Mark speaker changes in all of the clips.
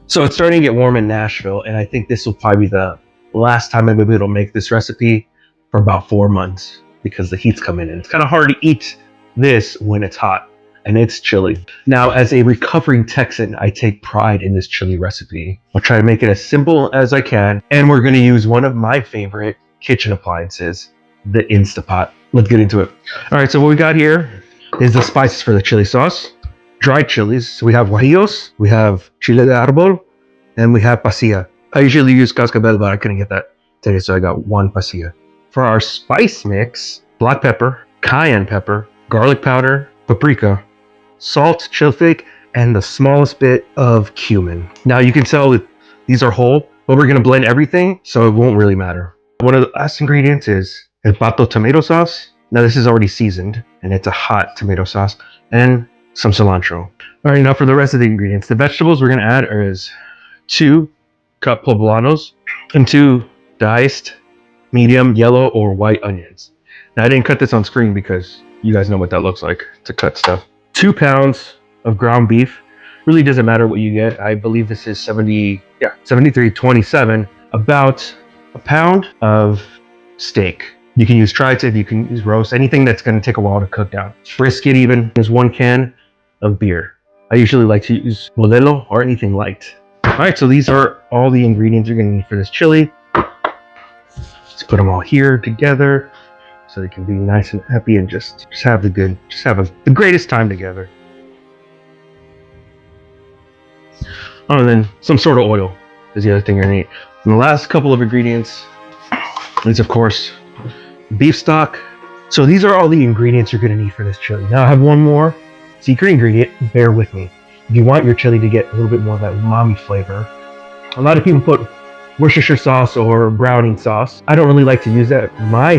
Speaker 1: So it's starting to get warm in Nashville, and I think this will probably be the last time I'm able to make this recipe for about 4 months because the heat's coming in. It's kind of hard to eat this when it's hot and it's chilly. Now, as a recovering Texan, I take pride in this chili recipe. I'll try to make it as simple as I can, and we're going to use one of my favorite kitchen appliances, the Instapot. Let's get into it. All right, so what we got here is the spices for the chili sauce. Dried chilies. So we have guajillos, we have chile de árbol, and we have pasilla. I usually use cascabel, but I couldn't get that today, so I got one pasilla. For our spice mix, black pepper, cayenne pepper, garlic powder, paprika, salt, chili flake, and the smallest bit of cumin. Now you can tell that these are whole, but we're gonna blend everything, so it won't really matter. One of the last ingredients is el Pato tomato sauce. Now this is already seasoned, and it's a hot tomato sauce, and some cilantro. All right, now for the rest of the ingredients. The vegetables we're gonna add is 2 cut poblanos and 2 diced medium yellow or white onions. Now I didn't cut this on screen because you guys know what that looks like to cut stuff. 2 pounds of ground beef. Really doesn't matter what you get. I believe this is 73.27. About a pound of steak. You can use tri-tip, you can use roast, anything that's gonna take a while to cook down. Brisket even. There's 1 can of beer. I usually like to use Modelo or anything light. All right, so these are all the ingredients you're gonna need for this chili. Let's put them all here together so they can be nice and happy and just have the greatest time together. Oh, and then some sort of oil is the other thing you're gonna need. And the last couple of ingredients is, of course, beef stock. So these are all the ingredients you're gonna need for this chili. Now I have one more secret ingredient. Bear with me. If you want your chili to get a little bit more of that umami flavor, a lot of people put Worcestershire sauce or browning sauce. I don't really like to use that. My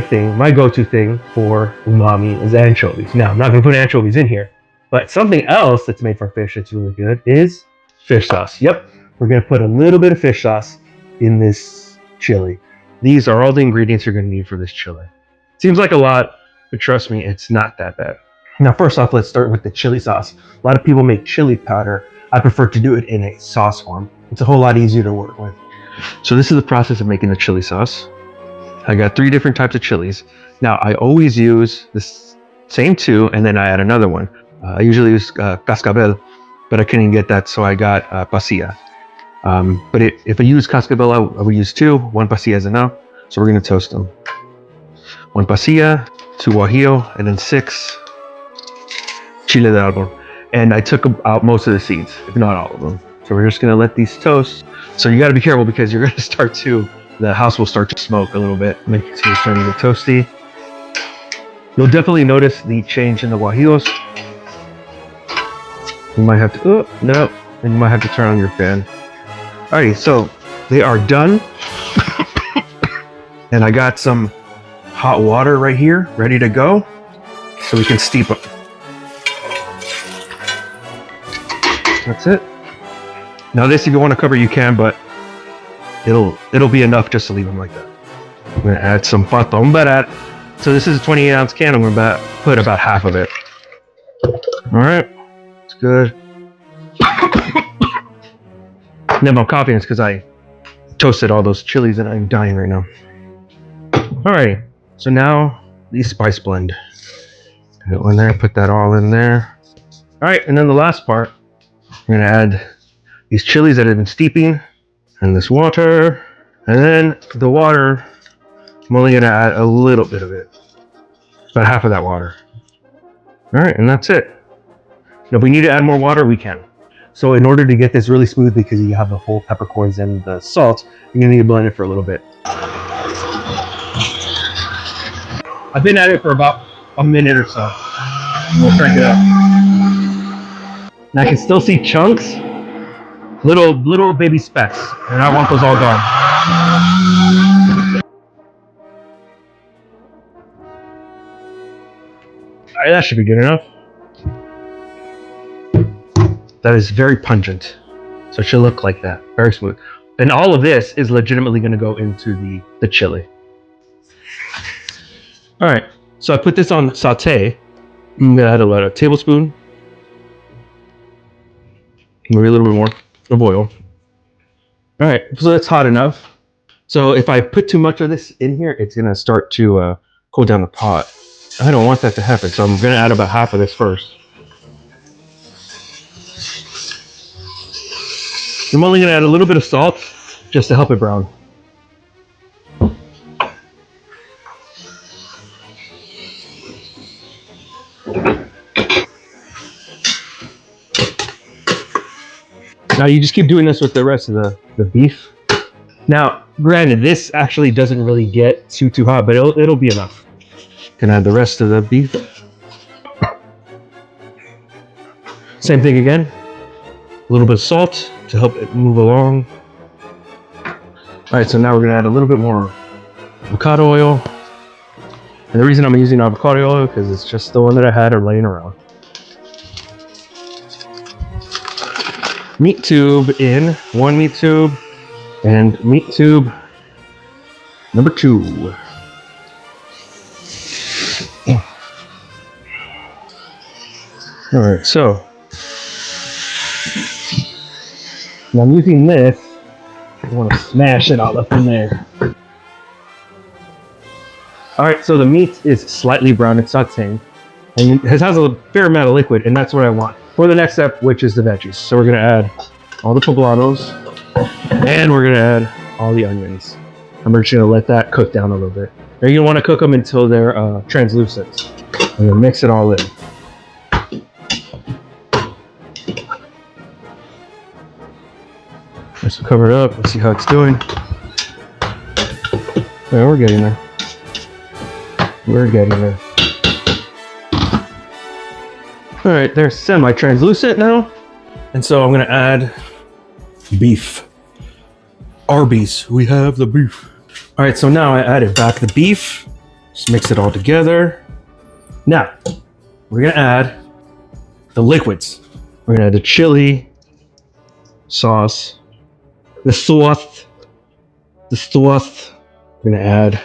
Speaker 1: go-to thing for umami is anchovies. Now, I'm not gonna put anchovies in here, but something else that's made from fish that's really good is fish sauce. Yep, we're gonna put a little bit of fish sauce in this chili. These are all the ingredients you're gonna need for this chili. Seems like a lot, but trust me, it's not that bad. Now, first off, let's start with the chili sauce. A lot of people make chili powder. I prefer to do it in a sauce form. It's a whole lot easier to work with. So this is the process of making the chili sauce. I got 3 different types of chilies. Now, I always use the same 2, and then I add another one. I usually use cascabel, but I couldn't get that, so I got pasilla. But if I use cascabel, I would use 2. 1 pasilla is enough, so we're gonna toast them. 1 pasilla, 2 guajillo, and then 6 chile de árbol. And I took out most of the seeds, if not all of them. So we're just gonna let these toast. So you gotta be careful because you're gonna start to, the house will start to smoke a little bit. Make it so it's starting to get toasty. You'll definitely notice the change in the guajillos. You might have to, no, and you might have to turn on your fan. Alrighty, so they are done. And I got some hot water right here, ready to go. So we can steep them. That's it. Now this, if you want to cover, you can, but it'll be enough just to leave them like that. I'm gonna add some pato. So this is a 28-ounce can. I'm gonna put about half of it. All right, it's good. Now my coffee is because I toasted all those chilies and I'm dying right now. All right, so now the spice blend. Put one there. Put that all in there. All right, and then the last part. We're gonna add these chilies that have been steeping and this water, and then the water, I'm only gonna add a little bit of it, about half of that water. All right, and that's it. Now if we need to add more water, we can. So in order to get this really smooth, because you have the whole peppercorns and the salt, you're gonna need to blend it for a little bit. I've been at it for about a minute or so. We'll crank it up. And I can still see chunks, little baby specks, and I want those all gone. All right, that should be good enough. That is very pungent, so it should look like that, very smooth. And all of this is legitimately going to go into the chili. All right, so I put this on saute. I'm gonna add about a tablespoon, maybe a little bit more of oil. All right, so that's hot enough. So if I put too much of this in here, it's gonna start to cool down the pot. I don't want that to happen, so I'm gonna add about half of this first. I'm only gonna add a little bit of salt just to help it brown. Now you just keep doing this with the rest of the beef. Now, granted, this actually doesn't really get too hot, but it'll be enough. Can add the rest of the beef. Same thing again. A little bit of salt to help it move along. All right, so now we're gonna add a little bit more avocado oil. And the reason I'm using avocado oil because it's just the one that I had laying around. Meat tube in, one meat tube, and meat tube number 2. All right, so now I'm using this. I want to smash it all up in there. All right, so the meat is slightly brown. It's sauteing, and it has a fair amount of liquid, and that's what I want for the next step, which is the veggies. So we're gonna add all the poblanos, and we're gonna add all the onions. I'm just gonna let that cook down a little bit. Now you want to cook them until they're translucent. I'm gonna mix it all in. Let's cover it up. Let's see how it's doing. Yeah, we're getting there. We're getting there. All right, they're semi-translucent now. And so I'm gonna add beef. Arby's, we have the beef. All right, so now I added back the beef. Just mix it all together. Now, we're gonna add the liquids. We're gonna add the chili sauce, the sauce. We're gonna add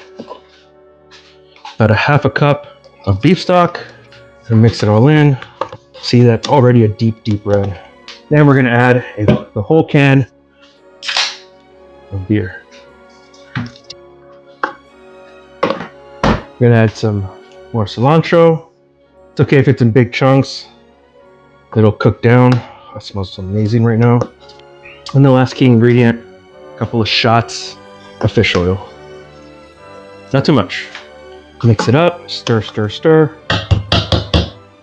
Speaker 1: about a half a cup of beef stock. Gonna mix it all in. See, that's already a deep red. Then we're gonna add the whole can of beer. We're gonna add some more cilantro. It's okay if it's in big chunks. It'll cook down. That smells amazing right now. And the last key ingredient, a couple of shots of fish oil. Not too much. Mix it up, stir.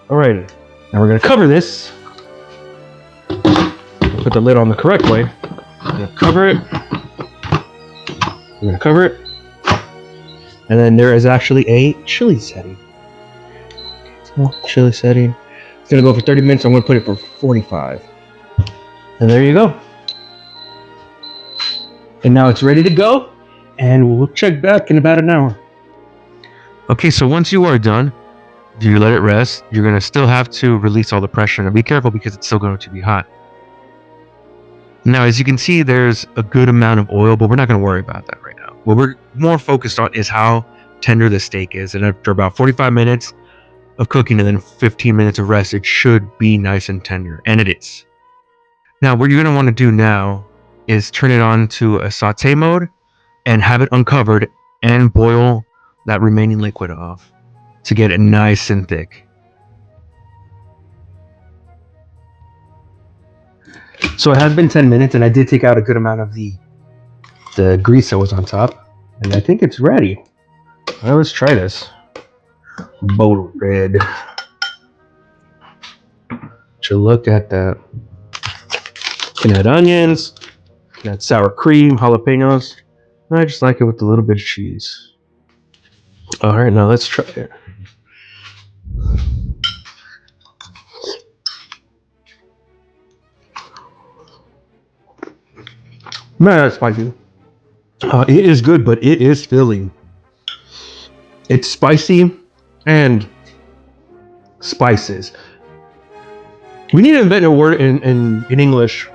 Speaker 1: Alrighty, now we're gonna cover this. Put the lid on the correct way. We're gonna cover it. And then there is actually a chili setting. So, chili setting. It's gonna go for 30 minutes. I'm gonna put it for 45. And there you go. And now it's ready to go. And we'll check back in about an hour. Okay, so once you are done, you let it rest. You're gonna still have to release all the pressure. Now be careful because it's still going to be hot. Now, as you can see, there's a good amount of oil, but we're not gonna worry about that right now. What we're more focused on is how tender the steak is. And after about 45 minutes of cooking and then 15 minutes of rest, it should be nice and tender, and it is. Now, what you're gonna wanna do now is turn it on to a saute mode and have it uncovered and boil that remaining liquid off to get it nice and thick. So it has been 10 minutes and I did take out a good amount of the grease that was on top, and I think it's ready. Well, let's try this. Bold red. So look at that. You can add onions, you can add sour cream, jalapenos. I just like it with a little bit of cheese. All right, now let's try it. Man, that's spicy. It is good, but it is filling. It's spicy and spices. We need to invent a word in English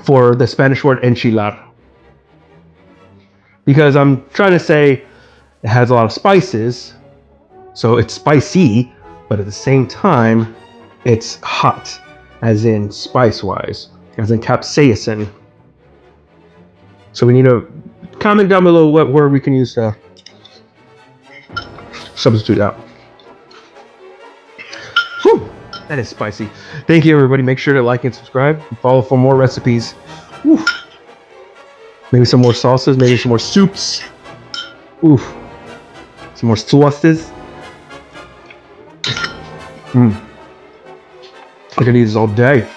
Speaker 1: for the Spanish word enchilar. Because I'm trying to say it has a lot of spices, so it's spicy, but at the same time, it's hot, as in spice-wise, as in capsaicin. So we need to comment down below what word we can use to substitute out. Whew, that is spicy. Thank you, everybody. Make sure to like and subscribe. And follow for more recipes. Whew. Maybe some more salsas. Maybe some more soups. Oof. Some more sauces. I could eat this all day.